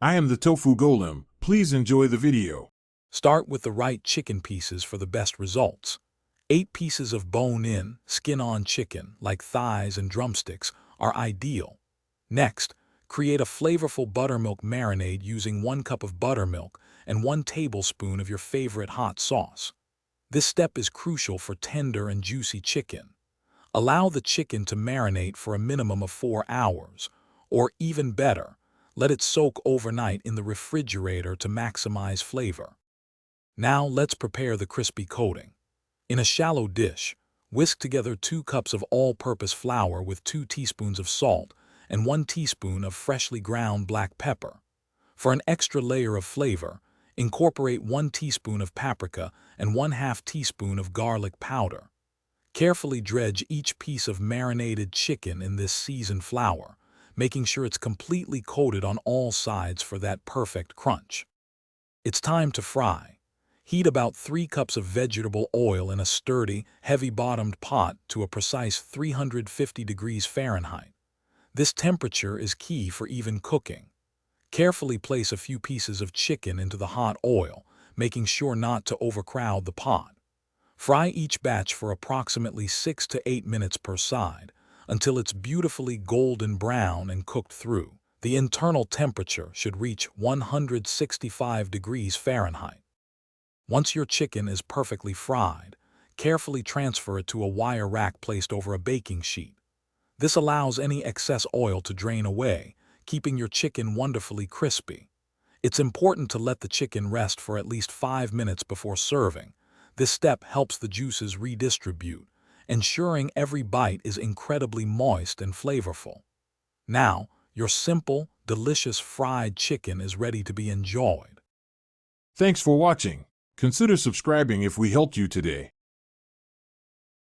I am the tofu golem. Please enjoy the video. Start with the right chicken pieces for the best results. 8 pieces of bone-in, skin-on chicken, like thighs and drumsticks, are ideal. Next, create a flavorful buttermilk marinade using 1 cup of buttermilk and 1 tablespoon of your favorite hot sauce. This step is crucial for tender and juicy chicken. Allow the chicken to marinate for a minimum of 4 hours, or even better, let it soak overnight in the refrigerator to maximize flavor. Now let's prepare the crispy coating. In a shallow dish, whisk together 2 cups of all-purpose flour with 2 teaspoons of salt and 1 teaspoon of freshly ground black pepper. For an extra layer of flavor, incorporate 1 teaspoon of paprika and 1/2 teaspoon of garlic powder. Carefully dredge each piece of marinated chicken in this seasoned flour, making sure it's completely coated on all sides for that perfect crunch. It's time to fry. Heat about 3 cups of vegetable oil in a sturdy, heavy-bottomed pot to a precise 350 degrees Fahrenheit. This temperature is key for even cooking. Carefully place a few pieces of chicken into the hot oil, making sure not to overcrowd the pot. Fry each batch for approximately 6 to 8 minutes per side, until it's beautifully golden brown and cooked through. The internal temperature should reach 165 degrees Fahrenheit. Once your chicken is perfectly fried, carefully transfer it to a wire rack placed over a baking sheet. This allows any excess oil to drain away, keeping your chicken wonderfully crispy. It's important to let the chicken rest for at least 5 minutes before serving. This step helps the juices redistribute, ensuring every bite is incredibly moist and flavorful. Now, your simple, delicious fried chicken is ready to be enjoyed. Thanks for watching. Consider subscribing if we helped you today.